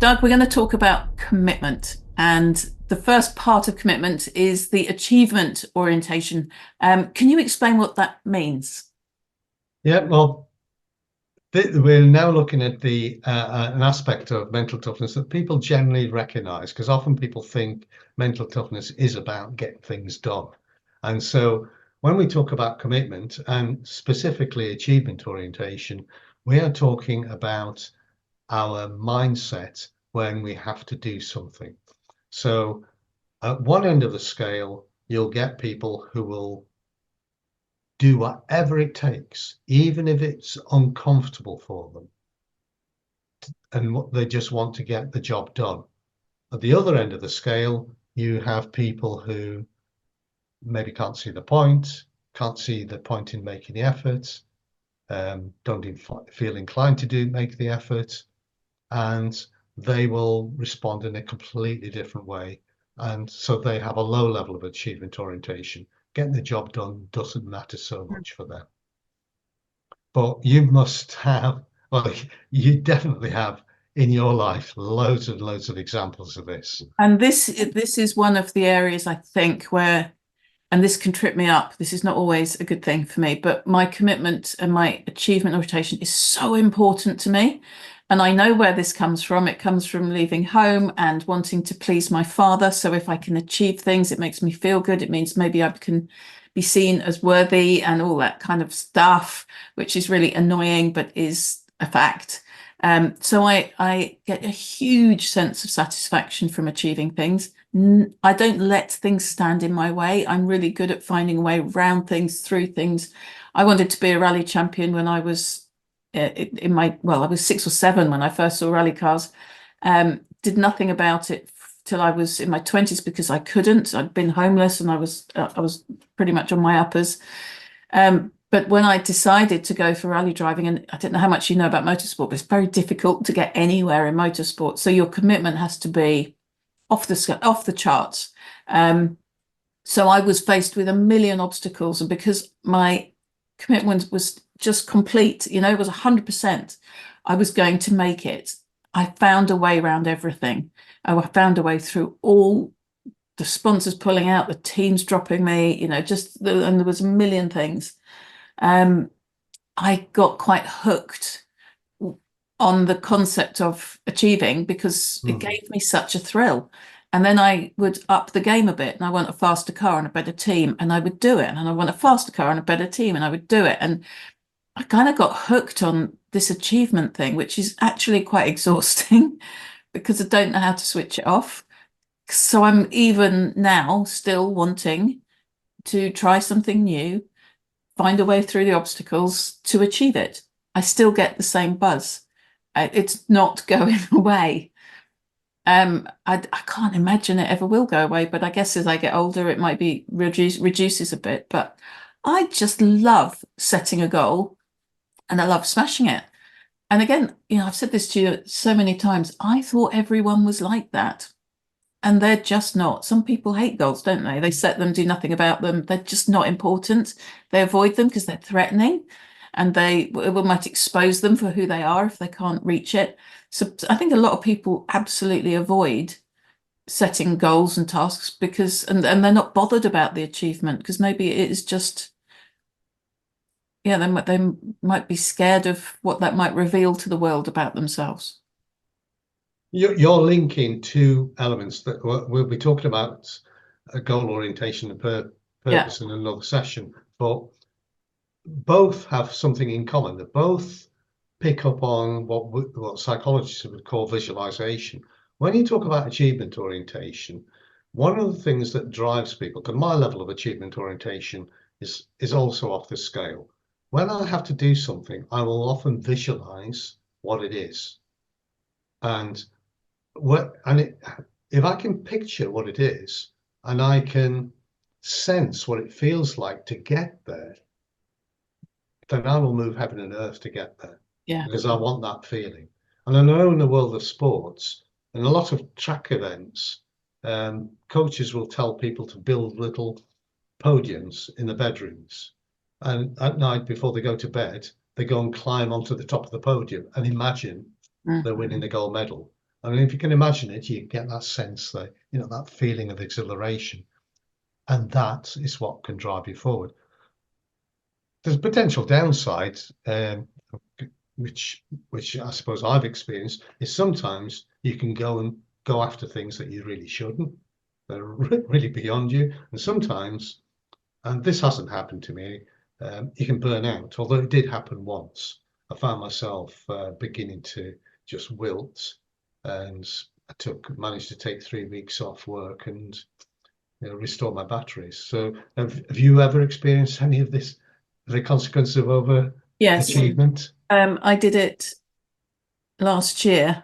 Doug, we're going to talk about commitment. And the first part of commitment is the achievement orientation. Can you explain what that means? Yeah, well, we're now looking at the an aspect of mental toughness that people generally recognize, because often people think mental toughness is about getting things done. And so when we talk about commitment and specifically achievement orientation, we are talking about our mindset when we have to do something. So at one end of the scale, you'll get people who will do whatever it takes, even if it's uncomfortable for them, and they just want to get the job done. At the other end of the scale, you have people who maybe can't see the point, in making the effort, don't feel inclined to make the effort, and they will respond in a completely different way. And so they have a low level of achievement orientation. Getting the job done doesn't matter so much for them. But you must have, well, you definitely have in your life loads and loads of examples of this. And this is one of the areas I think where, and this can trip me up. This is not always a good thing for me, but my commitment and my achievement orientation is so important to me. And I know where this comes from. It comes from leaving home and wanting to please my father. So if I can achieve things, it makes me feel good. It means maybe I can be seen as worthy and all that kind of stuff, which is really annoying, but is a fact. So I get a huge sense of satisfaction from achieving things. I don't let things stand in my way. I'm really good at finding a way around things, through things. I wanted to be a rally champion when I was I was 6 or 7 when I first saw rally cars. Did nothing about it till I was in my 20s because I couldn't. I'd been homeless and I was pretty much on my uppers. But when I decided to go for rally driving, and I don't know how much you know about motorsport, but it's very difficult to get anywhere in motorsport. So your commitment has to be off the charts. So I was faced with a million obstacles, and because my commitment was just complete, it was 100%, I was going to make it. I found a way around everything. I found a way through all the sponsors pulling out, the teams dropping me, and there was a million things. I got quite hooked on the concept of achieving because it gave me such a thrill. And then I would up the game a bit and I want a faster car and a better team and I would do it. And I want a faster car and a better team and I would do it. And I kind of got hooked on this achievement thing, which is actually quite exhausting because I don't know how to switch it off. So I'm even now still wanting to try something new, find a way through the obstacles to achieve it. I still get the same buzz. It's not going away. I can't imagine it ever will go away, but I guess as I get older, it might be reduces a bit. But I just love setting a goal and I love smashing it. And again, I've said this to you so many times. I thought everyone was like that. And they're just not. Some people hate goals, don't they? They set them, do nothing about them. They're just not important. They avoid them because they're threatening and they might expose them for who they are if they can't reach it. So I think a lot of people absolutely avoid setting goals and tasks because, and they're not bothered about the achievement because maybe it is just, yeah, they might be scared of what that might reveal to the world about themselves. You're linking two elements that we'll be talking about, a goal orientation and purpose in another session, but both have something in common. They both pick up on what psychologists would call visualization. When you talk about achievement orientation, one of the things that drives people, because my level of achievement orientation is also off the scale. When I have to do something, I will often visualize what it is. And if I can picture what it is and I can sense what it feels like to get there, then I will move heaven and earth to get there. Yeah. Because I want that feeling. And I know in the world of sports, in a lot of track events, coaches will tell people to build little podiums in the bedrooms. And at night before they go to bed, they go and climb onto the top of the podium and imagine they're winning the gold medal. I mean, if you can imagine it, you get that sense that, that feeling of exhilaration. And that is what can drive you forward. There's potential downsides, which I suppose I've experienced, is sometimes you can go after things that you really shouldn't. They're really beyond you. And sometimes, and this hasn't happened to me, you can burn out. Although it did happen once. I found myself beginning to just wilt, and I managed to take 3 weeks off work and restore my batteries. So have you ever experienced any of this, the consequence of overachievement? Yes. I did it last year.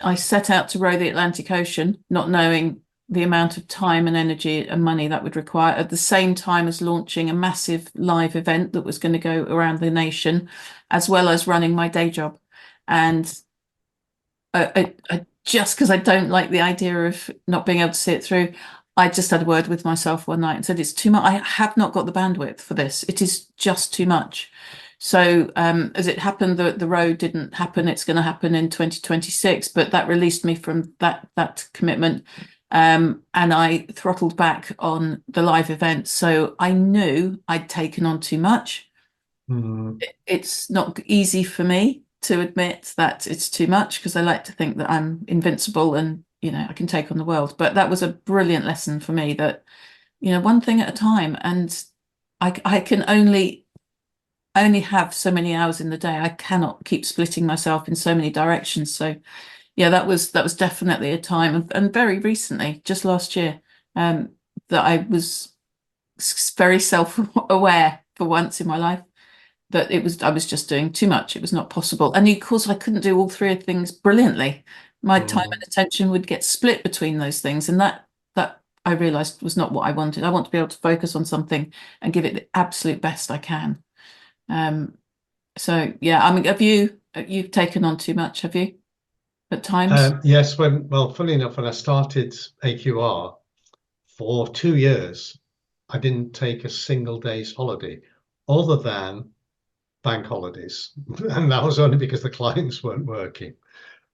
I set out to row the Atlantic Ocean, not knowing the amount of time and energy and money that would require, at the same time as launching a massive live event that was going to go around the nation, as well as running my day job. And I just because I don't like the idea of not being able to see it through, I just had a word with myself one night and said, it's too much. I have not got the bandwidth for this. It is just too much. So as it happened, the road didn't happen. It's going to happen in 2026, but that released me from that commitment. And I throttled back on the live events. So I knew I'd taken on too much. It's not easy for me to admit that it's too much, because I like to think that I'm invincible and I can take on the world. But that was a brilliant lesson for me, that one thing at a time, and I can only have so many hours in the day. I cannot keep splitting myself in so many directions. So yeah, that was definitely a time, and very recently, just last year, that I was very self-aware for once in my life that I was just doing too much. It was not possible. And of course, I couldn't do all three things brilliantly. My time and attention would get split between those things. And that I realized was not what I wanted. I want to be able to focus on something and give it the absolute best I can. So yeah, I mean, you've taken on too much, have you, at times? Yes, funny enough, when I started AQR for 2 years, I didn't take a single day's holiday other than bank holidays. And that was only because the clients weren't working.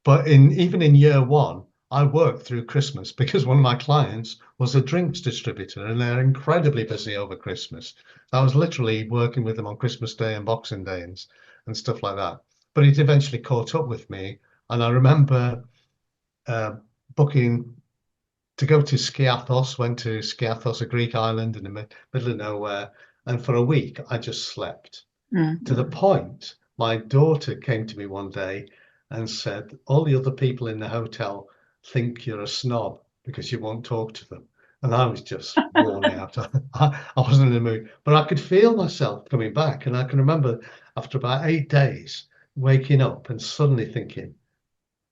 But even in year one, I worked through Christmas because one of my clients was a drinks distributor, and they're incredibly busy over Christmas. I was literally working with them on Christmas Day and Boxing Day and stuff like that. But it eventually caught up with me. And I remember booking to go to Skiathos, went to Skiathos, a Greek island in the middle of nowhere. And for a week, I just slept. To the point, my daughter came to me one day and said, all the other people in the hotel think you're a snob because you won't talk to them. And I was just worn out. I wasn't in the mood, but I could feel myself coming back. And I can remember after about 8 days waking up and suddenly thinking,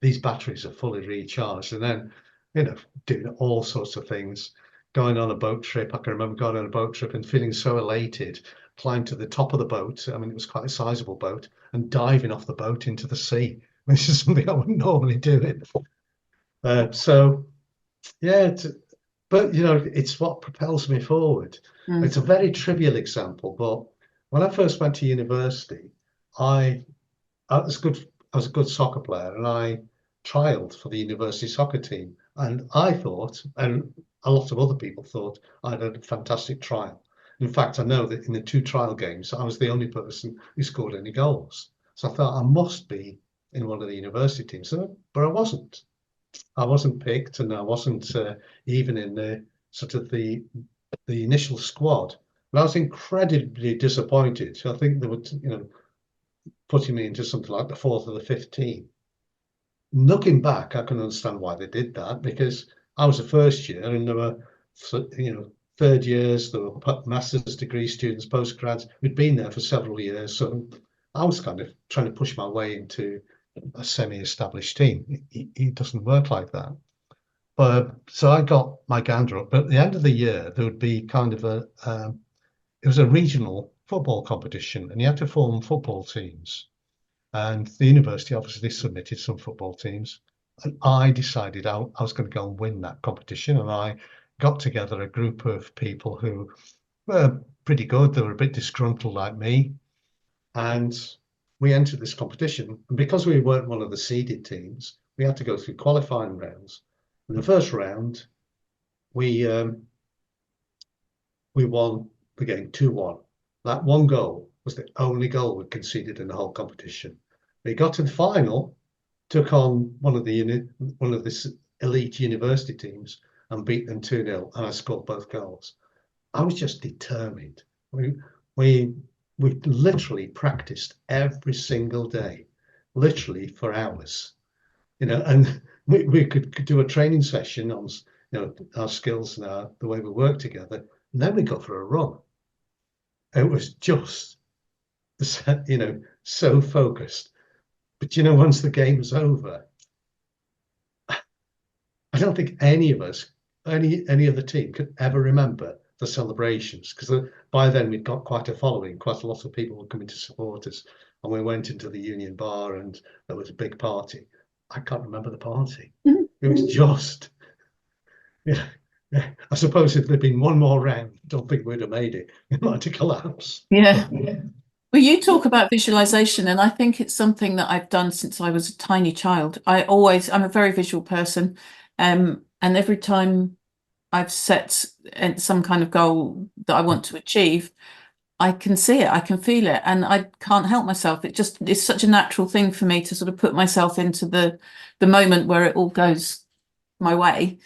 these batteries are fully recharged. And then, doing all sorts of things, going on a boat trip. I can remember going on a boat trip and feeling so elated, climbed to the top of the boat. I mean, it was quite a sizable boat, and diving off the boat into the sea, which is something I wouldn't normally do. So yeah, but it's what propels me forward. It's a very trivial example, but when I first went to university, I was good. I was a good soccer player, and I trialed for the university soccer team. And I thought, and a lot of other people thought, I had a fantastic trial. In fact, I know that in the 2 trial games, I was the only person who scored any goals. So I thought I must be in one of the university teams, but I wasn't. I wasn't picked, and I wasn't even in the sort of the initial squad. And I was incredibly disappointed. So I think they were, putting me into something like the 4th or the 5th team. Looking back, I can understand why they did that, because I was a first year and there were, third years, there were master's degree students, postgrads who'd been there for several years. So I was kind of trying to push my way into a semi-established team. It doesn't work like that. But so I got my gander up. But at the end of the year, there would be kind of it was a regional football competition, and you had to form football teams. And the university obviously submitted some football teams. And I decided I was going to go and win that competition. And I got together a group of people who were pretty good. They were a bit disgruntled like me. And we entered this competition. And because we weren't one of the seeded teams, we had to go through qualifying rounds. In the first round, we won the game 2-1. That one goal was the only goal we conceded in the whole competition. We got to the final, took on one of the elite university teams and beat them 2-0, and I scored both goals. I was just determined. We literally practiced every single day, literally for hours, and we could do a training session on our skills and the way we work together, and then we go for a run. It was just so focused. But once the game was over, I don't think any of us, any of the team, could ever remember the celebrations, because by then we'd got quite a following. Quite a lot of people were coming to support us, and we went into the Union Bar, and there was a big party. I can't remember the party. It was just, I suppose if there'd been one more round, I don't think we'd have made it. It might have collapsed. Yeah. Well, you talk about visualization, and I think it's something that I've done since I was a tiny child. I'm a very visual person, and every time I've set some kind of goal that I want to achieve, I can see it, I can feel it, and I can't help myself. It's such a natural thing for me to sort of put myself into the moment where it all goes my way.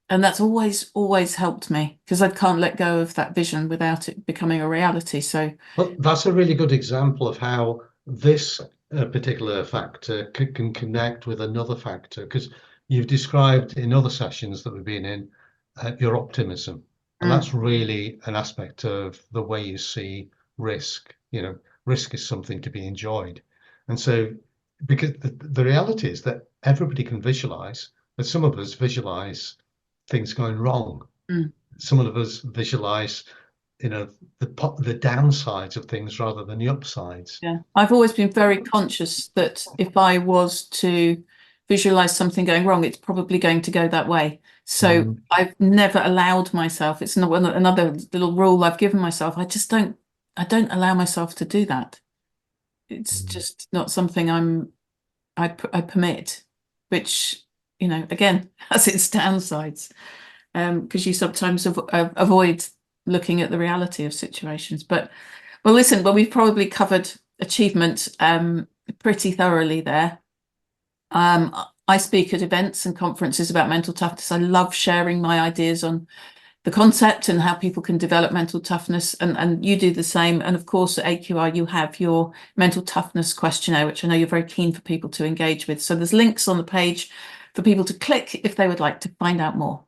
And that's always helped me, because I can't let go of that vision without it becoming a reality. So, well, that's a really good example of how this particular factor can connect with another factor, because you've described in other sessions that we've been in your optimism, and that's really an aspect of the way you see risk. Risk is something to be enjoyed, and so because the reality is that everybody can visualize, but some of us visualize things going wrong. Some of us visualize the downsides of things rather than the upsides. Yeah, I've always been very conscious that if I was to visualize something going wrong, it's probably going to go that way. So I've never allowed myself, it's not another little rule I've given myself, I don't allow myself to do that. It's just not something I permit, which again has its downsides, because you sometimes avoid looking at the reality of situations. But listen, we've probably covered achievement pretty thoroughly there. I speak at events and conferences about mental toughness. I love sharing my ideas on the concept and how people can develop mental toughness, and you do the same. And of course, at AQR, you have your mental toughness questionnaire, which I know you're very keen for people to engage with. So there's links on the page for people to click if they would like to find out more.